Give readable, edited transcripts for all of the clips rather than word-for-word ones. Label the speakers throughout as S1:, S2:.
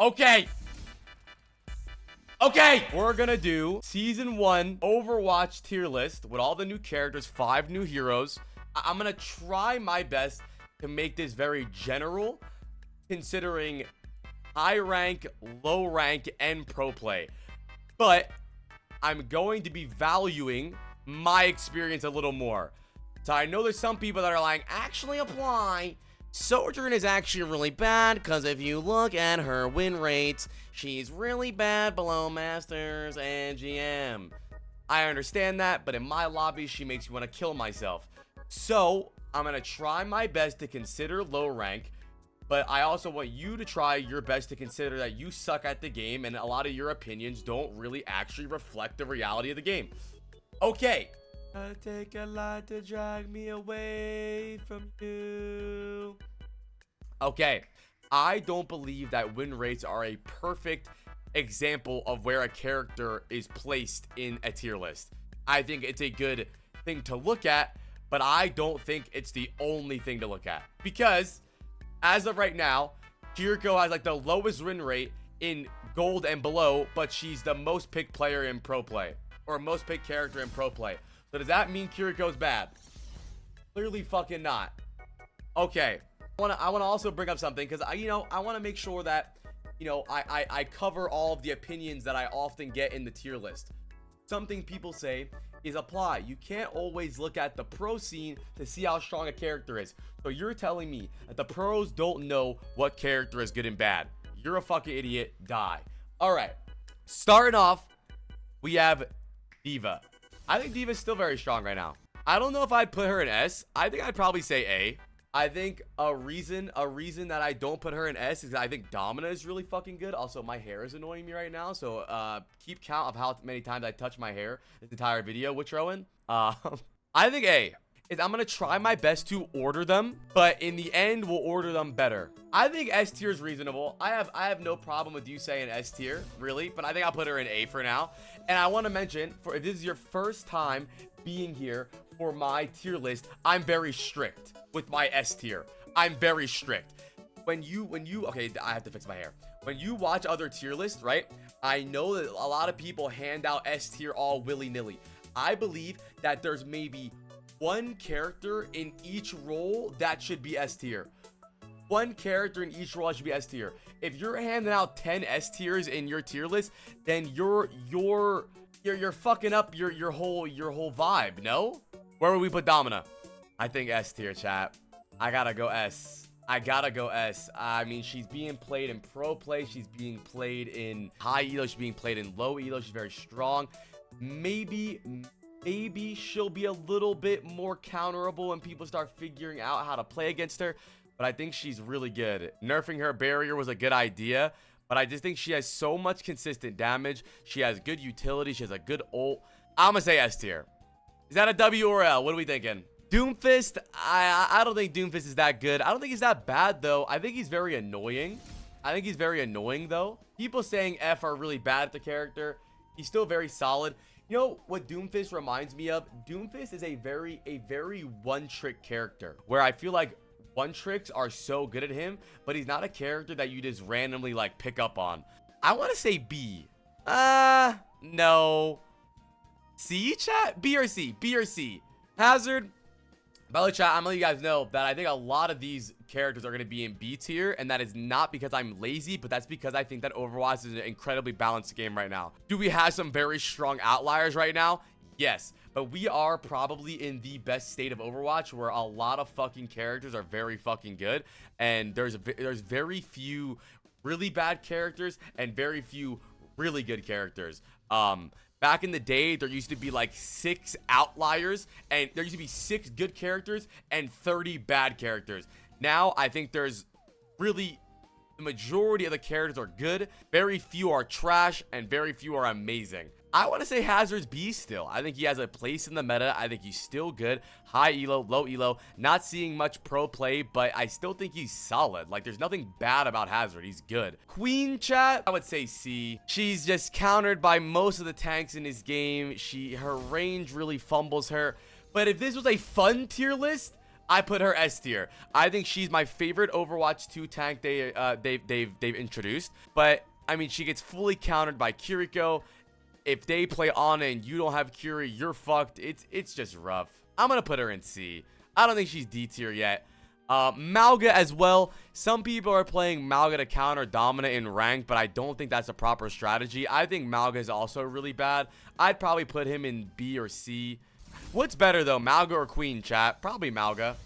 S1: Okay. Okay, we're gonna do Season 1 Overwatch tier list with all the new characters, 5 new heroes. I'm gonna try my best to make this very general, considering high rank, low rank, and pro play. But I'm going to be valuing my experience a little more. So I know there's some people that are like, actually apply. Sojourn is actually really bad because if you look at her win rates, she's really bad below Masters and GM. I understand that, but in my lobby, she makes me want to kill myself. So I'm going to try my best to consider low rank, but I also want you to try your best to consider that you suck at the game and a lot of your opinions don't really actually reflect the reality of the game. Okay. I'll take a lot to drag me away from you. Okay, I don't believe that win rates are a perfect example of where a character is placed in a tier list. I think it's a good thing to look at, but I don't think it's the only thing to look at. Because, as of right now, Kiriko has like the lowest win rate in gold and below, but she's the most picked player in pro play. Or most picked character in pro play. So does that mean Kiriko's bad? Clearly fucking not. Okay. I want to also bring up something because I want to make sure that I cover all of the opinions that I often get in the tier list. Something people say is apply. You can't always look at the pro scene to see how strong a character is. So you're telling me that the pros don't know what character is good and bad. You're a fucking idiot. Die. All right. Starting off, we have Diva. I think Diva's still very strong right now. I don't know if I'd put her in S. I think I'd probably say A. I think a reason that I don't put her in S is I think Domina is really fucking good. Also, my hair is annoying me right now, so keep count of how many times I touch my hair this entire video with Rowan. I think A is I'm gonna try my best to order them, but in the end, we'll order them better. I think S tier is reasonable. I have no problem with you saying S tier, really, but I think I'll put her in A for now. And I want to mention, if this is your first time being here for my tier list, I'm very strict with my S tier. I'm very strict. When you okay, I have to fix my hair. When you watch other tier lists, right? I know that a lot of people hand out S tier all willy-nilly. I believe that there's maybe one character in each role that should be S tier. One character in each role that should be S tier. If you're handing out 10 S tiers in your tier list, then you're fucking up your whole vibe, no? Where would we put Domina? I think S tier, chat. I gotta go S. I mean, she's being played in pro play. She's being played in high elo. She's being played in low elo. She's very strong. Maybe she'll be a little bit more counterable when people start figuring out how to play against her. But I think she's really good. Nerfing her barrier was a good idea. But I just think she has so much consistent damage. She has good utility. She has a good ult. I'm gonna say S tier. Is that a W or L? What are we thinking? Doomfist, I don't think Doomfist is that good. I don't think he's that bad, though. I think he's very annoying. Though. People saying F are really bad at the character. He's still very solid. You know what Doomfist reminds me of? Doomfist is a very one-trick character, where I feel like one-tricks are so good at him, but he's not a character that you just randomly, like, pick up on. I want to say B. No. C, chat? B or C? B or C? Hazard. By the way, chat, I'm gonna let you guys know that I think a lot of these characters are going to be in B tier, and that is not because I'm lazy, but that's because I think that Overwatch is an incredibly balanced game right now. Do we have some very strong outliers right now? Yes, but we are probably in the best state of Overwatch where a lot of fucking characters are very fucking good, and there's very few really bad characters and very few really good characters. Back in the day, there used to be like 6 outliers, and there used to be 6 good characters and 30 bad characters. Now, I think there's really, the majority of the characters are good, very few are trash, and very few are amazing. I want to say Hazard's B still. I think he has a place in the meta. I think he's still good. High elo, low elo. Not seeing much pro play, but I still think he's solid. Like, there's nothing bad about Hazard. He's good. Queen, chat, I would say C. She's just countered by most of the tanks in his game. Her range really fumbles her. But if this was a fun tier list, I put her S tier. I think she's my favorite Overwatch 2 tank they've introduced. But I mean, she gets fully countered by Kiriko. If they play Ana and you don't have Curie, you're fucked. It's just rough. I'm gonna put her in C. I don't think she's D tier yet. Mauga as well. Some people are playing Mauga to counter Domina in rank, but I don't think that's a proper strategy. I think Mauga is also really bad. I'd probably put him in B or C. What's better though, Mauga or Queen, chat? Probably Mauga.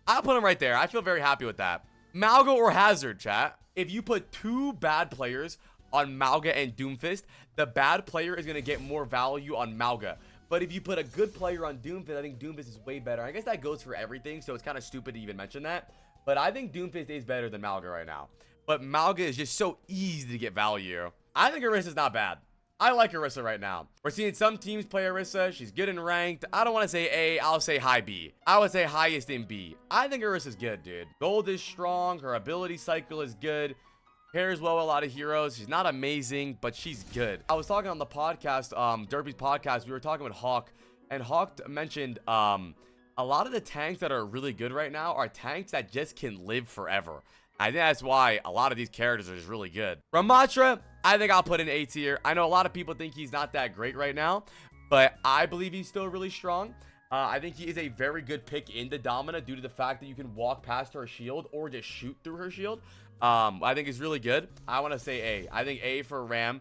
S1: I'll put him right there. I feel very happy with that. Mauga or Hazard, chat? If you put two bad players on Mauga and Doomfist, the bad player is going to get more value on Mauga. But if you put a good player on Doomfist, I think Doomfist is way better. I guess that goes for everything, so it's kind of stupid to even mention that. But I think Doomfist is better than Mauga right now. But Mauga is just so easy to get value. I think Orissa's not bad. I like Orisa right now. We're seeing some teams play Orisa. She's good in ranked. I don't want to say A. I'll say high B. I would say highest in B. I think Orisa's good, dude. Gold is strong. Her ability cycle is good. Pairs well with a lot of heroes. She's not amazing, but she's good. I was talking on the podcast, Derpy's podcast. We were talking with Hawk, and Hawk mentioned a lot of the tanks that are really good right now are tanks that just can live forever. I think that's why a lot of these characters are just really good. Ramatra, I think I'll put in A tier. I know a lot of people think he's not that great right now, but I believe he's still really strong. I think he is a very good pick into Domina due to the fact that you can walk past her shield or just shoot through her shield. I think it's really good. I want to say A. I think A for Ram.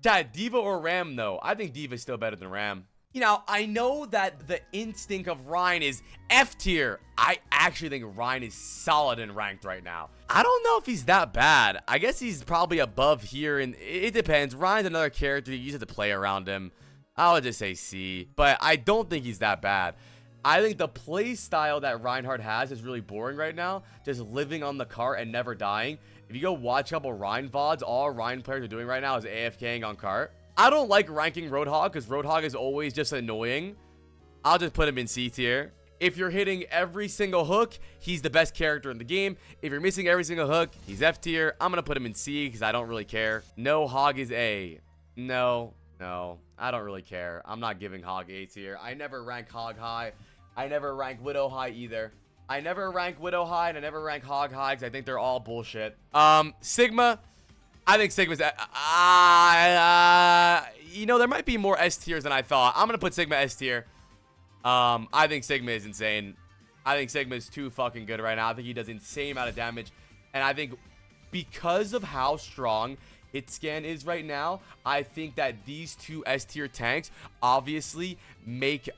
S1: Chat, Diva or Ram though? I think Diva is still better than Ram. You know, I know that the instinct of Ryan is F tier. I actually think Ryan is solid in ranked right now. I don't know if he's that bad. I guess he's probably above here, and it depends. Ryan's another character. You used to play around him. I would just say C, but I don't think he's that bad. I think the play style that Reinhardt has is really boring right now. Just living on the cart and never dying. If you go watch a couple Ryan VODs, all Ryan players are doing right now is AFKing on cart. I don't like ranking Roadhog because Roadhog is always just annoying. I'll just put him in C tier. If you're hitting every single hook, he's the best character in the game. If you're missing every single hook, he's F tier. I'm going to put him in C because I don't really care. No, Hog is A. No, I don't really care. I'm not giving Hog A tier. I never rank Hog high. I never rank Widow high either. I never rank Widow high and I never rank Hog high because I think they're all bullshit. Sigma. I think Sigma's... you know, there might be more S tiers than I thought. I'm going to put Sigma S tier. I think Sigma is insane. I think Sigma is too fucking good right now. I think he does insane amount of damage. And I think because of how strong hit scan is right now, I think that these two S tier tanks obviously make...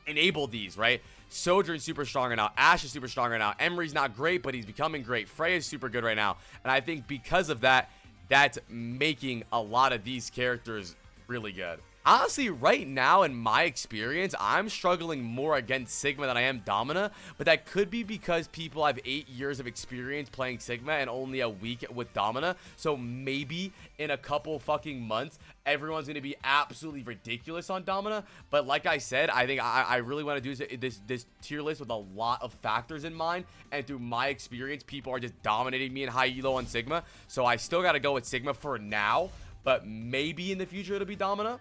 S1: enable these, right? Sojourn's super strong right now. Ashe is super strong right now. Emery's not great, but he's becoming great. Freya's super good right now. And I think because of that, that's making a lot of these characters really good. Honestly, right now, in my experience, I'm struggling more against Sigma than I am Domina, but that could be because people have 8 years of experience playing Sigma and only a week with Domina, so maybe in a couple fucking months, everyone's going to be absolutely ridiculous on Domina, but like I said, I think I really want to do this tier list with a lot of factors in mind, and through my experience, people are just dominating me in high elo on Sigma, so I still got to go with Sigma for now, but maybe in the future it'll be Domina.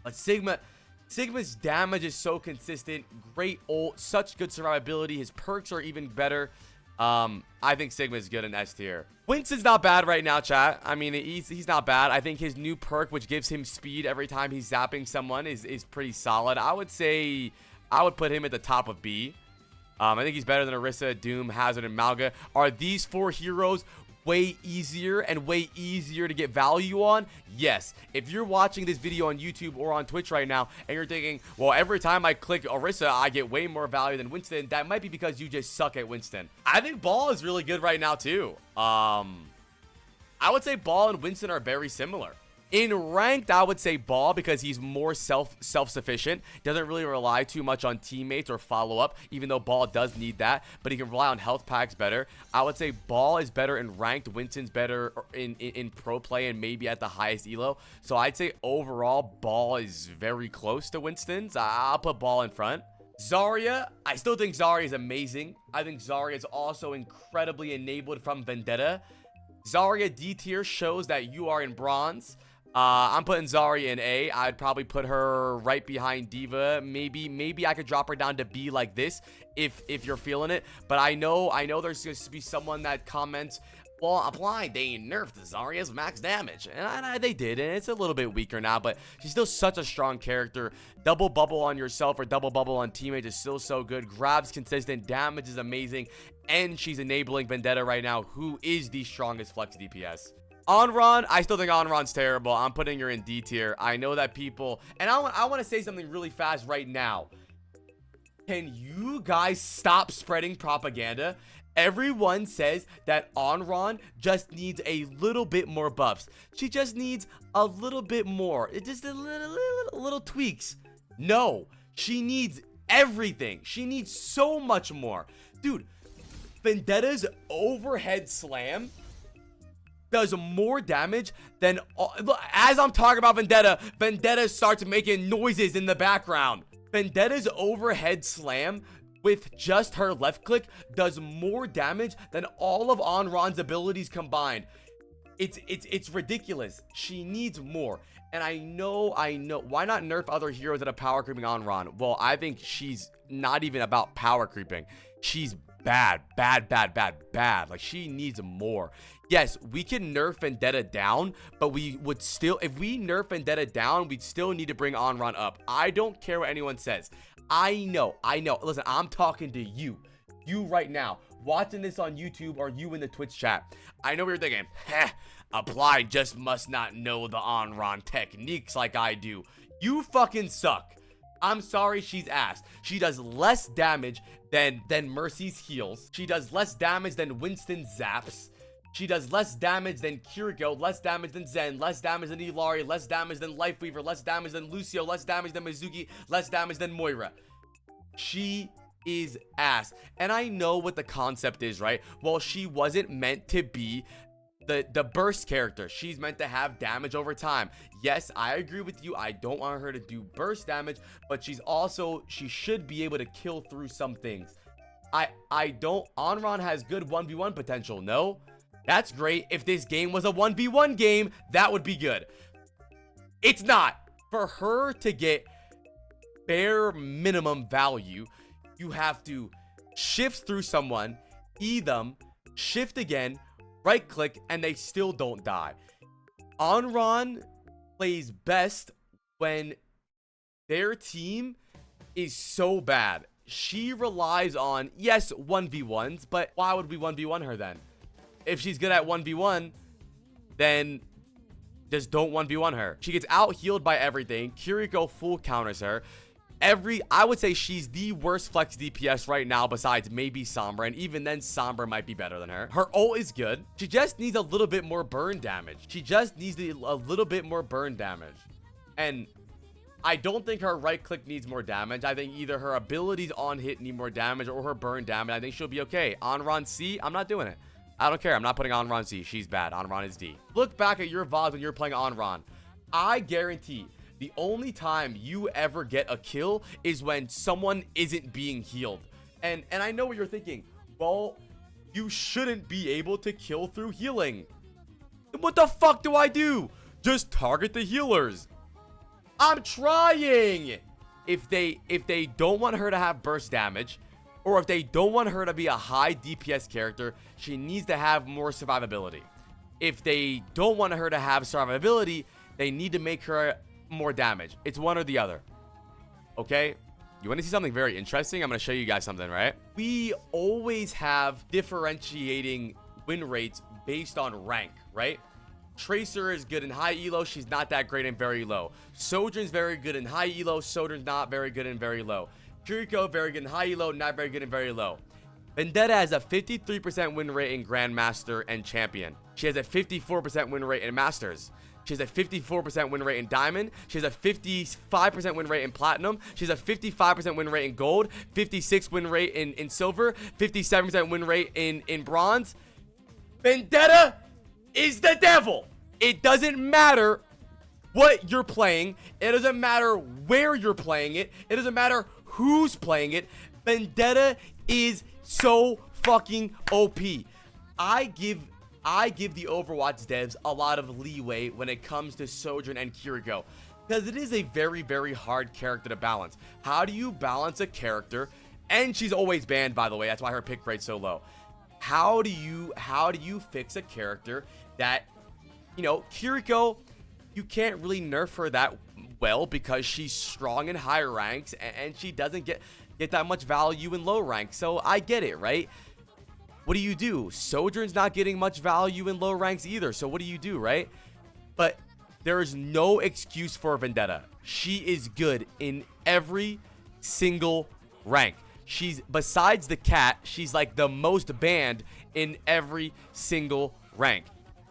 S1: But Sigma's damage is so consistent. Great ult, such good survivability. His perks are even better. I think Sigma's good in S tier. Winston's not bad right now, chat. I mean, he's not bad. I think his new perk, which gives him speed every time he's zapping someone, is pretty solid. I would say I would put him at the top of B. I think he's better than Orisa, Doom, Hazard, and Mauga. Are these four heroes way easier to get value on? Yes. If you're watching this video on YouTube or on Twitch right now and you're thinking, well, every time I click Orisa I get way more value than Winston, that might be because you just suck at Winston. I think Ball is really good right now too. I would say Ball and Winston are very similar. In ranked, I would say Ball because he's more self-sufficient. Doesn't really rely too much on teammates or follow-up, even though Ball does need that. But he can rely on health packs better. I would say Ball is better in ranked. Winston's better in pro play and maybe at the highest elo. So I'd say overall, Ball is very close to Winston's. I'll put Ball in front. Zarya, I still think Zarya is amazing. I think Zarya is also incredibly enabled from Vendetta. Zarya D tier shows that you are in bronze. I'm putting Zarya in A. I'd probably put her right behind Diva. Maybe I could drop her down to B like this if you're feeling it. But I know there's going to be someone that comments, well, I'm blind. They nerfed Zarya's max damage. And they did, and it's a little bit weaker now, but she's still such a strong character. Double bubble on yourself or double bubble on teammates is still so good. Grabs consistent, damage is amazing, and she's enabling Vendetta right now, who is the strongest flex DPS. Onron, I still think Onron's terrible. I'm putting her in D tier. I know that people, and I want to say something really fast right now. Can you guys stop spreading propaganda? Everyone says that Onron just needs a little bit more buffs. She just needs a little bit more. It just a little tweaks. No, she needs everything. She needs so much more. Dude, Vendetta's overhead slam does more damage than, as I'm talking about Vendetta starts making noises in the background. Vendetta's overhead slam with just her left click does more damage than all of Onron's abilities combined. It's ridiculous. She needs more. And I know. Why not nerf other heroes that are power creeping Onron? Well, I think she's not even about power creeping. She's bad. Like, she needs more. Yes, we can nerf Vendetta down, but we would still, if we nerf Vendetta down, we'd still need to bring Onron up. I don't care what anyone says. I know. Listen, I'm talking to you right now, watching this on YouTube or you in the Twitch chat. I know what you're thinking. Applied just must not know the Onron techniques like I do. You fucking suck. I'm sorry, she's ass. She does less damage than Mercy's heals. She does less damage than Winston's zaps. She does less damage than Kiriko, less damage than Zen, less damage than Illari, less damage than Lifeweaver, less damage than Lucio, less damage than Mizuki, less damage than Moira. She is ass. And I know what the concept is, right? Well, she wasn't meant to be the burst character. She's meant to have damage over time. Yes, I agree with you. I don't want her to do burst damage, but she should be able to kill through some things. Onron has good 1v1 potential, no? That's great. If this game was a 1v1 game, that would be good. It's not. For her to get bare minimum value, you have to shift through someone, E them, shift again, right click, and they still don't die. Onron plays best when their team is so bad. She relies on, yes, 1v1s, but why would we 1v1 her then? If she's good at 1v1, then just don't 1v1 her. She gets out healed by everything. Kiriko full counters her. I would say she's the worst flex DPS right now besides maybe Sombra, and even then Sombra might be better than her. Her ult is good. She just needs a little bit more burn damage. And I don't think her right click needs more damage. I think either her abilities on hit need more damage or her burn damage. I think she'll be okay. Onron C, I'm not doing it. I don't care. I'm not putting Onron C. She's bad. Onron is D. Look back at your VODs when you're playing Onron. I guarantee the only time you ever get a kill is when someone isn't being healed. And I know what you're thinking. Well, you shouldn't be able to kill through healing. What the fuck do I do? Just target the healers. I'm trying. If they don't want her to have burst damage, or if they don't want her to be a high DPS character, she needs to have more survivability. If they don't want her to have survivability, they need to make her more damage. It's one or the other. Okay? You want to see something very interesting? I'm going to show you guys something, right? We always have differentiating win rates based on rank, right? Tracer is good in high elo. She's not that great in very low. Sojourn's very good in high elo. Sojourn's not very good in very low. Kiriko, very good in high elo, not very good in very low. Vendetta has a 53% win rate in Grandmaster and Champion. She has a 54% win rate in Masters. She has a 54% win rate in Diamond. She has a 55% win rate in Platinum. She has a 55% win rate in Gold. 56% win rate in Silver. 57% win rate in Bronze. Vendetta is the devil. It doesn't matter what you're playing. It doesn't matter where you're playing it. It doesn't matter who's playing it. Vendetta is so fucking OP. I give I give the Overwatch devs a lot of leeway when it comes to Sojourn and Kiriko, because it is a very, very hard character to balance. How do you balance a character? And she's always banned, by the way. That's why her pick rate's so low. How do you fix a character that, you know, Kiriko, you can't really nerf her that well because she's strong in higher ranks and she doesn't get that much value in low ranks. So I get it, right? What do? Sojourn's not getting much value in low ranks either. So what do you do, right? But there is no excuse for Vendetta. She is good in every single rank. She's, besides the cat, she's like the most banned in every single rank.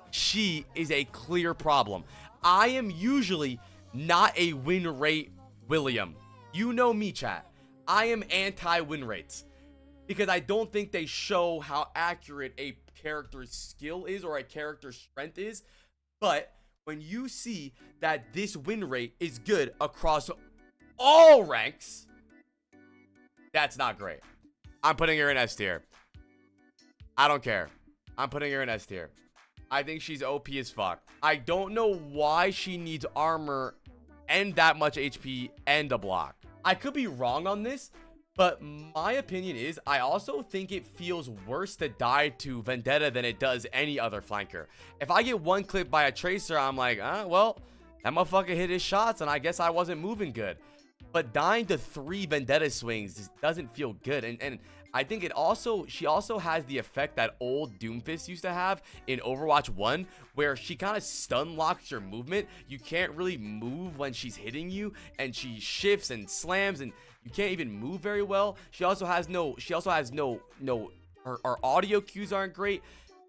S1: She is a clear problem. I am usually not a win rate William. You know me, chat. I am anti-win rates because I don't think they show how accurate a character's skill is or a character's strength is. But when you see that this win rate is good across all ranks, that's not great. I'm putting her in S tier. I don't care. I'm putting her in S tier. I think she's OP as fuck. I don't know why she needs armor and that much HP and a block. I could be wrong on this, but my opinion is I also think it feels worse to die to Vendetta than it does any other flanker. If I get one clip by a Tracer, I'm like, well, that motherfucker hit his shots and I guess I wasn't moving good. But dying to 3 Vendetta swings just doesn't feel good. And I think she also has the effect that old Doomfist used to have in Overwatch 1, where she kind of stun locks your movement. You can't really move when she's hitting you, and she shifts and slams, and you can't even move very well. Her audio cues aren't great.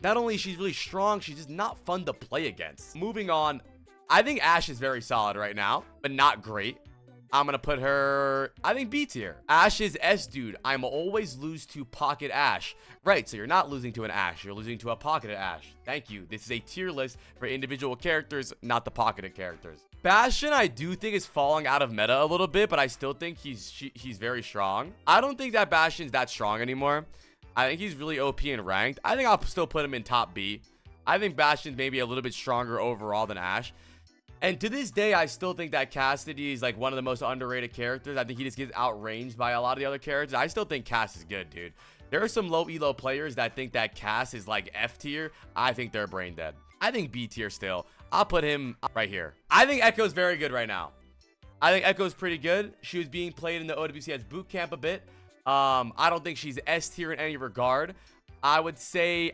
S1: Not only is she really strong, she's just not fun to play against. Moving on, I think Ashe is very solid right now, but not great. I'm going to put her, I think, B tier. Ashe is S, dude. I'm always lose to Pocket Ashe. Right, so you're not losing to an Ashe. You're losing to a pocketed Ashe. Thank you. This is a tier list for individual characters, not the pocketed characters. Bastion, I do think, is falling out of meta a little bit, but I still think he's very strong. I don't think that Bastion's that strong anymore. I think he's really OP and ranked. I think I'll still put him in top B. I think Bastion's maybe a little bit stronger overall than Ashe. And to this day, I still think that Cassidy is like one of the most underrated characters. I think he just gets outranged by a lot of the other characters. I still think Cass is good, dude. There are some low elo players that think that Cass is like F tier. I think they're brain dead. I think B tier still. I'll put him right here. I think Echo's very good right now. I think Echo's pretty good. She was being played in the OWCS boot camp a bit. I don't think she's S tier in any regard. I would say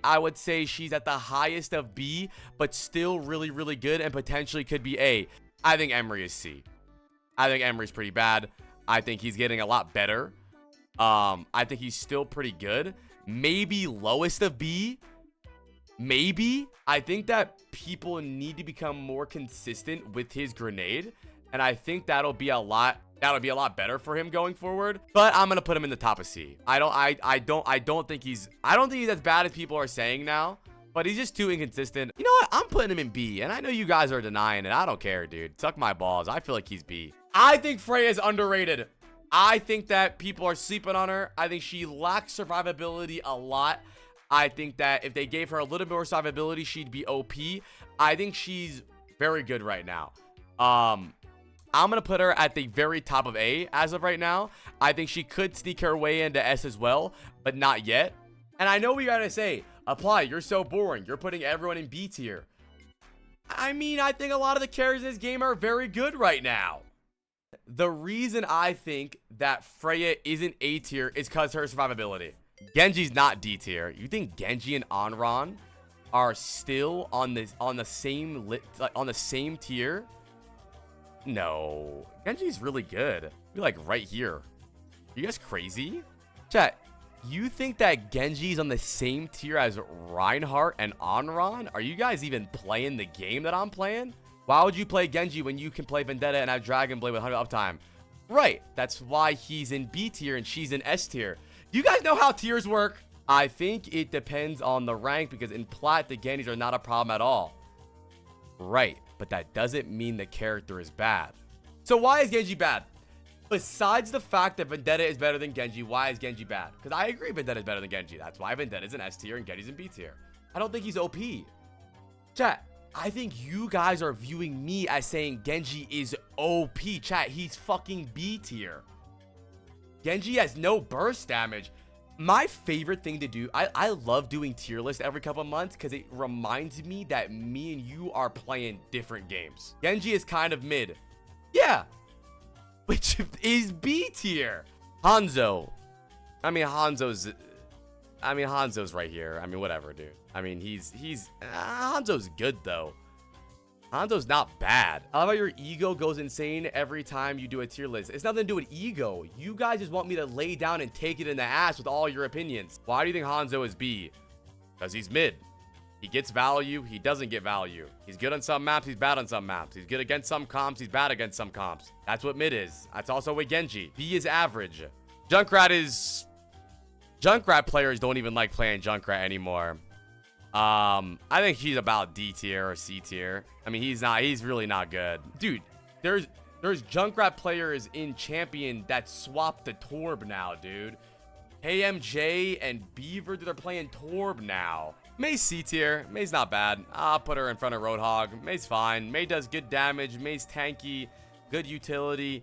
S1: she's at the highest of B, but still really, really good and potentially could be A. I think Emery is C. I think Emery's pretty bad. I think he's getting a lot better. I think he's still pretty good. Maybe lowest of B. Maybe. I think that people need to become more consistent with his grenade, and I think that'll be a lot better for him going forward. But I'm gonna put him in the top of C. I don't think he's as bad as people are saying now, but he's just too inconsistent. You know what? I'm putting him in B, and I know you guys are denying it. I don't care, dude. Suck my balls. I feel like he's B. I think Freya is underrated. I think that people are sleeping on her. I think she lacks survivability a lot. I think that if they gave her a little more survivability, she'd be OP. I think she's very good right now. I'm going to put her at the very top of A as of right now. I think she could sneak her way into S as well, but not yet. And I know we got to say, Apply, you're so boring. You're putting everyone in B tier. I mean, I think a lot of the characters in this game are very good right now. The reason I think that Freya isn't A tier is because her survivability. Genji's not D tier. You think Genji and Anran are still on the same tier? No, Genji's really good. You're like right here. Are you guys crazy? Chat, you think that Genji's on the same tier as Reinhardt and Anran? Are you guys even playing the game that I'm playing? Why would you play Genji when you can play Vendetta and have Dragon Blade with 100 uptime? Right, that's why he's in B tier and she's in S tier. You guys know how tiers work? I think it depends on the rank, because in Plat, the Genjis are not a problem at all. Right, but that doesn't mean the character is bad. So why is Genji bad? Besides the fact that Vendetta is better than Genji, why is Genji bad? Because I agree Vendetta is better than Genji. That's why Vendetta is in S tier and Genji's in B tier. I don't think he's OP. Chat, I think you guys are viewing me as saying Genji is OP. Chat, he's fucking B tier. Genji has no burst damage. My favorite thing to do, I love doing tier list every couple of months because it reminds me that me and you are playing different games. Genji is kind of mid. Yeah. Which is B tier. Hanzo. Hanzo's right here. Whatever, dude. Hanzo's good though. Hanzo's not bad. I love how your ego goes insane every time you do a tier list. It's nothing to do with ego. You guys just want me to lay down and take it in the ass with all your opinions. Why do you think Hanzo is B? Because he's mid. He gets value. He doesn't get value. He's good on some maps. He's bad on some maps. He's good against some comps. He's bad against some comps. That's what mid is. That's also with Genji. B is average. Junkrat players don't even like playing Junkrat anymore. I think he's about D tier or C tier. He's really not good. Dude, there's Junkrat players in Champion that swapped to Torb now, dude. KMJ and Beaver, they're playing Torb now. May's C tier. May's not bad. I'll put her in front of Roadhog. May's fine. May does good damage. May's tanky. Good utility.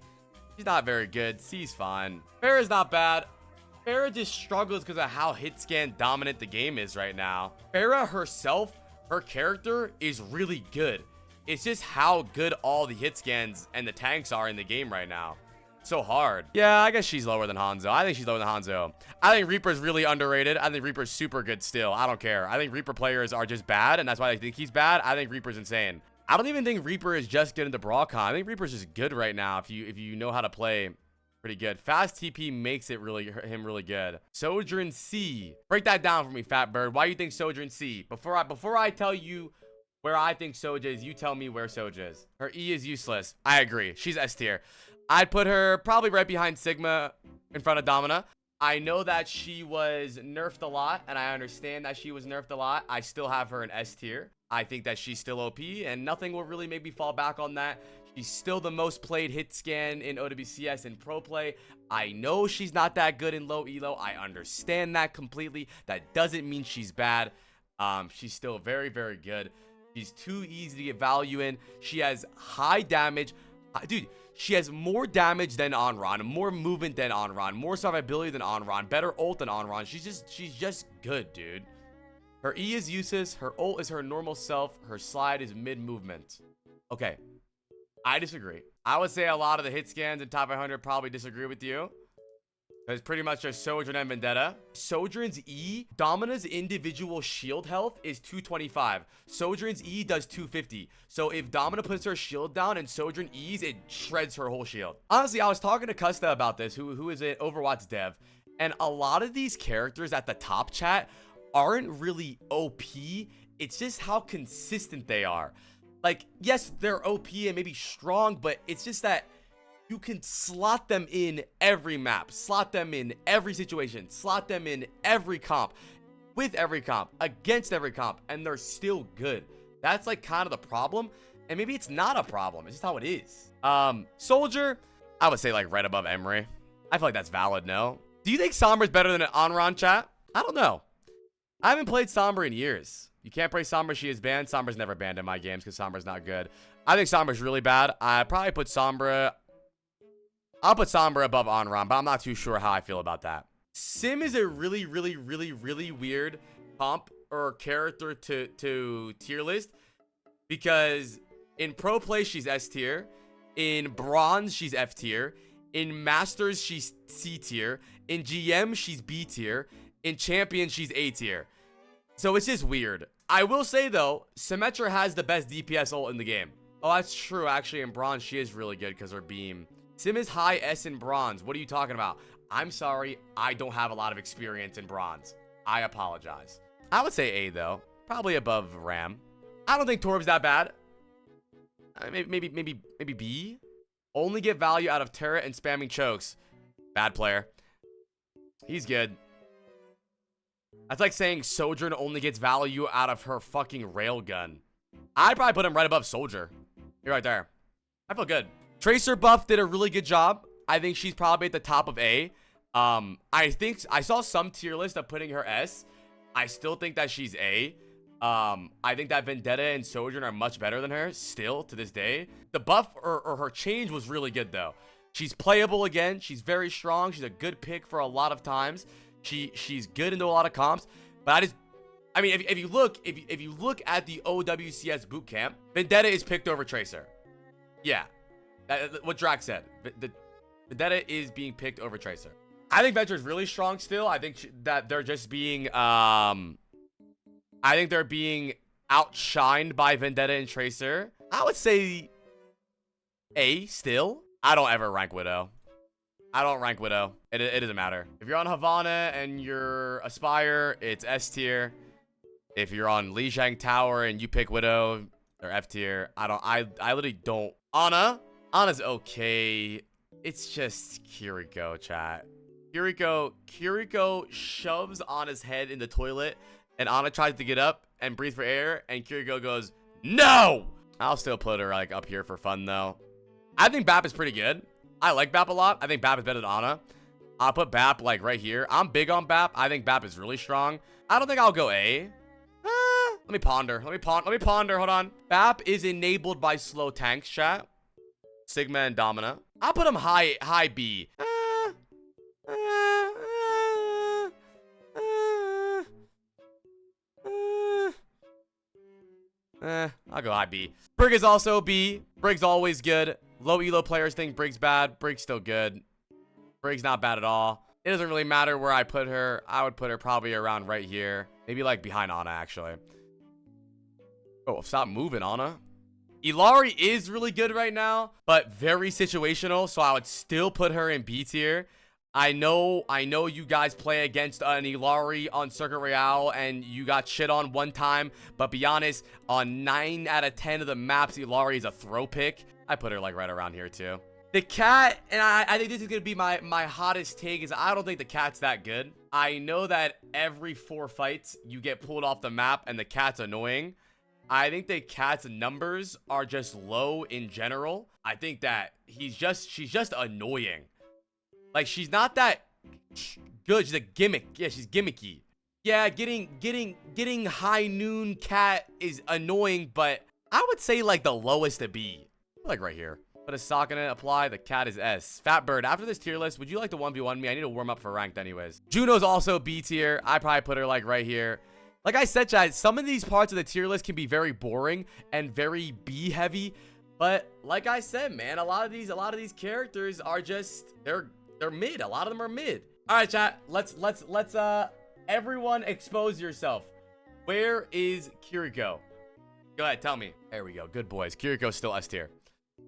S1: She's not very good. C's fine. Pharah's not bad. Pharah just struggles because of how hit scan dominant the game is right now. Pharah herself, her character is really good. It's just how good all the hit scans and the tanks are in the game right now. So hard. Yeah, I guess she's lower than Hanzo. I think she's lower than Hanzo. I think Reaper's really underrated. I think Reaper's super good still. I don't care. I think Reaper players are just bad, and that's why I think he's bad. I think Reaper's insane. I don't even think Reaper is just good in the Brawl Con. I think Reaper's just good right now if you know how to play. Pretty good. Fast TP makes it him really good. Sojourn C. Break that down for me, Fat Bird. Why do you think Sojourn C? Before I tell you where I think Soja is, you tell me where Soja is. Her E is useless. I agree. She's S tier. I'd put her probably right behind Sigma in front of Domina. I know that she was nerfed a lot, and I understand that she was nerfed a lot. I still have her in S tier. I think that she's still OP, and nothing will really make me fall back on that. She's still the most played hit scan in OWCS and Pro Play. I know she's not that good in low elo. I understand that completely. That doesn't mean she's bad. She's still very, very good. She's too easy to get value in. She has high damage. Dude, she has more damage than Onron, more movement than Onron, more survivability than Onron, better ult than Onron. She's just good, dude. Her E is useless. Her ult is her normal self. Her slide is mid movement. Okay. I disagree. I would say a lot of the hit scans in top 100 probably disagree with you. It's pretty much just Sojourn and Vendetta. Sojourn's E, Domina's individual shield health is 225. Sojourn's E does 250. So if Domina puts her shield down and Sojourn E's, it shreds her whole shield. Honestly, I was talking to Custa about this, who is an Overwatch dev. And a lot of these characters at the top, chat, aren't really OP. It's just how consistent they are. Like, yes, they're OP and maybe strong, but it's just that you can slot them in every map, slot them in every situation, slot them in every comp, with every comp, against every comp, and they're still good. That's like kind of the problem, and maybe it's not a problem. It's just how it is. Soldier, I would say like right above Emery. I feel like that's valid, no? Do you think Sombra's better than an Onron, chat? I don't know. I haven't played Sombra in years. You can't play Sombra. She is banned. Sombra's never banned in my games because Sombra's not good. I think Sombra's really bad. I'd probably put Sombra. I'll put Sombra above Onron, but I'm not too sure how I feel about that. Sim is a really, really, really, really weird comp or character to tier list because in Pro Play, she's S tier. In Bronze, she's F tier. In Masters, she's C tier. In GM, she's B tier. In Champion, she's A tier. So it's just weird. I will say, though, Symmetra has the best DPS ult in the game. Oh, that's true. Actually, in Bronze, she is really good because her beam. Sim is high S in Bronze. What are you talking about? I'm sorry. I don't have a lot of experience in Bronze. I apologize. I would say A, though. Probably above Ram. I don't think Torb's that bad. Maybe B. Only get value out of turret and spamming chokes. Bad player. He's good. That's like saying Sojourn only gets value out of her fucking railgun. I'd probably put him right above Soldier. You're right there. I feel good. Tracer buff did a really good job. I think she's probably at the top of A. I think I saw some tier list of putting her S. I still think that she's A. I think that Vendetta and Sojourn are much better than her still to this day. The buff or her change was really good though. She's playable again. She's very strong. She's a good pick for a lot of times. She's good into a lot of comps. But I mean, if you look at the OWCS bootcamp, Vendetta is picked over Tracer. Yeah, what Drax said. Vendetta is being picked over Tracer. I think Venture is really strong still. I think that they're just being I think they're being outshined by Vendetta and Tracer. I would say A still. I don't ever rank Widow. I don't rank Widow. It doesn't matter. If you're on Havana and you're Aspire, it's S tier. If you're on Lijiang Tower and you pick Widow, they're F tier. I literally don't. Ana's okay. It's just Kiriko, chat. Kiriko shoves Ana's head in the toilet, and Ana tries to get up and breathe for air, and Kiriko goes, no! I'll still put her like up here for fun though. I think Bap is pretty good. I like Bap a lot. I think Bap is better than Ana. I'll put Bap like right here. I'm big on Bap. I think Bap is really strong. I don't think I'll go A. Let me ponder. Hold on. Bap is enabled by slow tanks, chat. Sigma and Domina. I'll put him high B. I'll go high B. Brig is also B. Brig's always good. Low elo players think Brig's bad. Brig's still good. Brig's not bad at all. It doesn't really matter where I put her. I would put her probably around right here. Maybe like behind Ana, actually. Oh, stop moving, Ana. Illari is really good right now, but very situational, so I would still put her in B tier. I know you guys play against an Illari on Circuit Royale and you got shit on one time, but be honest, on 9 out of 10 of the maps, Illari is a throw pick. I put her like right around here too. The cat, and I think this is gonna be my hottest take, is I don't think the cat's that good. I know that every 4 fights you get pulled off the map and the cat's annoying. I think the cat's numbers are just low in general. I think that she's just annoying. Like, she's not that good. She's a gimmick. Yeah, she's gimmicky. Yeah, getting high noon cat is annoying, but I would say like the lowest to be. Like right here. Put a sock in it, apply. The cat is S. Fatbird, after this tier list, would you like to 1v1 me? I need to warm up for ranked anyways. Juno's also B tier. I probably put her like right here. Like I said, chat, some of these parts of the tier list can be very boring and very B heavy. But like I said, man, a lot of these characters are just they're mid. A lot of them are mid. All right, chat. Let's everyone expose yourself. Where is Kiriko? Go ahead, tell me. There we go. Good boys. Kiriko's still S tier.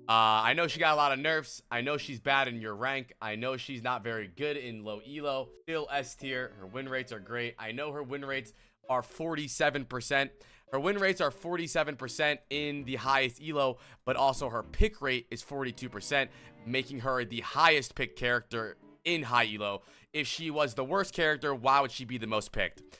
S1: I know she got a lot of nerfs. I know she's bad in your rank. I know she's not very good in low elo. Still S tier. Her win rates are great. I know her win rates are 47%. Her win rates are 47% in the highest elo, but also her pick rate is 42%, making her the highest picked character in high elo. If she was the worst character, why would she be the most picked?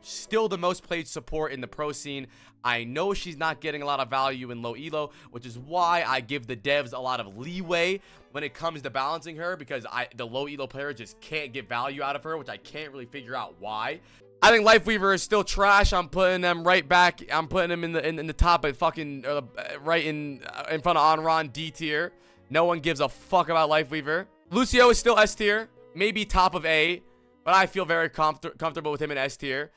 S1: Still the most played support in the pro scene. I know she's not getting a lot of value in low elo, which is why I give the devs a lot of leeway when it comes to balancing her, because the low elo player just can't get value out of her, which I can't really figure out why. I think Lifeweaver is still trash. I'm putting them right back. I'm putting them in the top of fucking right in front of Onron, D tier. No one gives a fuck about Lifeweaver. Lucio is still S tier, maybe top of A, but I feel very comfortable with him in S tier.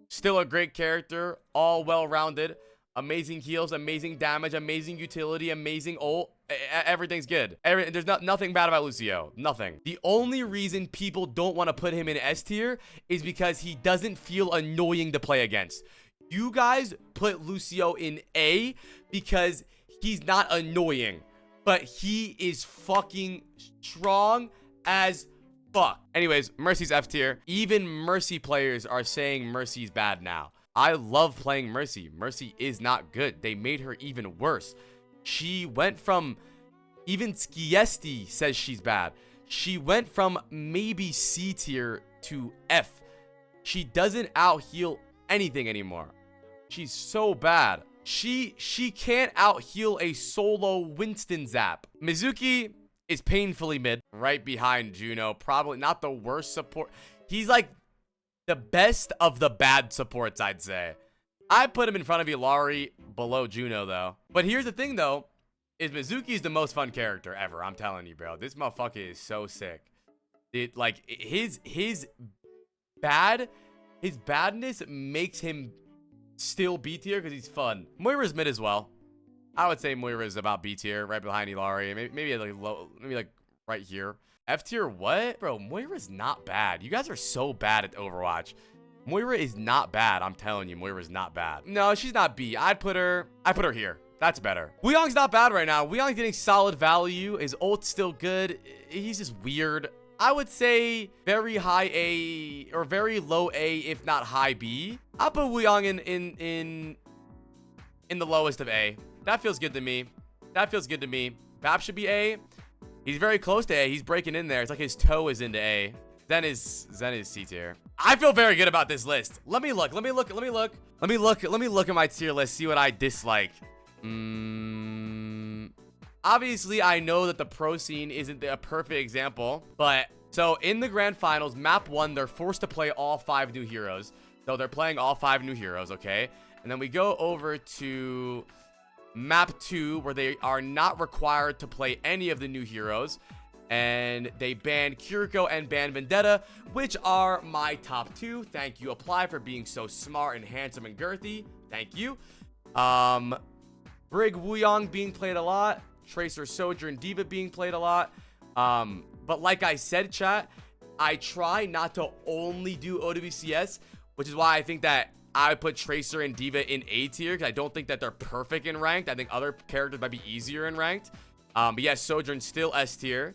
S1: Still a great character, all well-rounded, amazing heals, amazing damage, amazing utility, amazing ult. Everything's good. There's nothing bad about Lucio. Nothing. The only reason people don't want to put him in S tier is because he doesn't feel annoying to play against. You guys put Lucio in A because he's not annoying, but he is fucking strong as fuck. Anyways, Mercy's F tier. Even Mercy players are saying Mercy's bad now. I love playing Mercy. Mercy is not good. They made her even worse. She went from, even Skiesti says she's bad. She went from maybe C tier to F. She doesn't out heal anything anymore. She's so bad. She can't out heal a solo Winston Zap. Mizuki is painfully mid, right behind Juno. Probably not the worst support. He's like the best of the bad supports, I'd say. I put him in front of Ilari, below Juno, though. But here's the thing, though, is Mizuki's the most fun character ever. I'm telling you, bro. This motherfucker is so sick. It, like, his badness makes him still B tier because he's fun. Moira's mid as well. I would say Moira is about B tier, right behind Ilari. Maybe like low, maybe like right here. F tier, what? Bro, Moira's not bad. You guys are so bad at Overwatch. Moira is not bad. I'm telling you, Moira's not bad. No, she's not B. I'd put her here. That's better. Wuyong's not bad right now. Wuyong's getting solid value. His ult's still good. He's just weird. I would say very high A or very low A, if not high B. I'll put Wuyong in the lowest of A. That feels good to me. That feels good to me. Bap should be A. He's very close to A. He's breaking in there. It's like his toe is into A. Zen is C tier. I feel very good about this list. Let me look at my tier list. See what I dislike. Obviously, I know that the pro scene isn't a perfect example, but so in the grand finals, map 1, they're forced to play all 5 new heroes. So they're playing all 5 new heroes, okay? And then we go over to map 2, where they are not required to play any of the new heroes. And they banned Kiriko and banned Vendetta, which are my top 2. Thank you, Apply, for being so smart and handsome and girthy. Thank you. Brig Wuyong being played a lot. Tracer, Sojourn, D.Va being played a lot. But like I said, chat, I try not to only do OWCS, which is why I think that I would put Tracer and D.Va in A tier, because I don't think that they're perfect in ranked. I think other characters might be easier in ranked. But yes, Sojourn still S tier.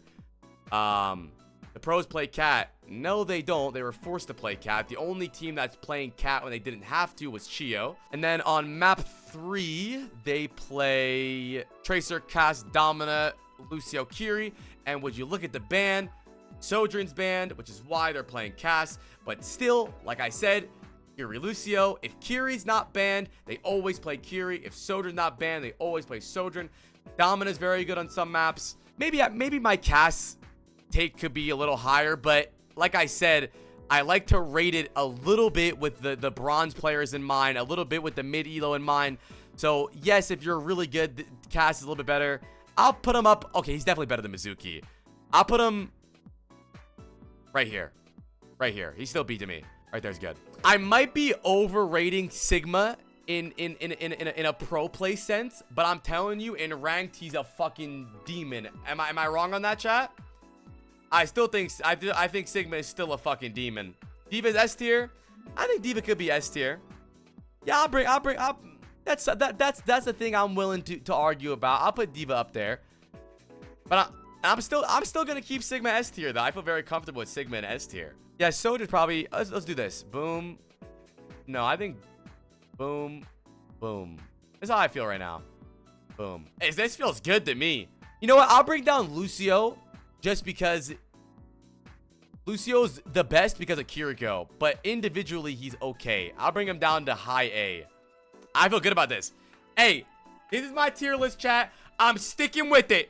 S1: The pros play Cat. No, they don't. They were forced to play Cat. The only team that's playing Cat when they didn't have to was Chio. And then on map 3, they play Tracer, Cass, Domina, Lucio, Kiri. And would you look at the ban? Sojourn's banned, which is why they're playing Cass. But still, like I said, Kiri, Lucio. If Kiri's not banned, they always play Kiri. If Sojourn's not banned, they always play Sojourn. Domina's very good on some maps. Maybe my Cass take could be a little higher, but like I said, I like to rate it a little bit with the bronze players in mind, a little bit with the mid elo in mind. So yes, if you're really good, Cass is a little bit better. I'll put him up. Okay, he's definitely better than Mizuki. I'll put him right here. He's still B to me. Right there's good. I might be overrating Sigma in a pro play sense, but I'm telling you, in ranked, he's a fucking demon. Am I wrong on that, chat? I still think I think Sigma is still a fucking demon. D.Va's S tier. I think D.Va could be S tier. Yeah, that's the thing I'm willing to argue about. I'll put D.Va up there. But I'm still gonna keep Sigma S tier though. I feel very comfortable with Sigma and S tier. Yeah, Soldier's probably let's do this. Boom. No, I think boom. Boom. That's how I feel right now. Boom. This feels good to me. You know what? I'll bring down Lucio. Just because Lucio's the best because of Kiriko, but individually he's okay. I'll bring him down to high A. I feel good about this. Hey, this is my tier list, chat. I'm sticking with it.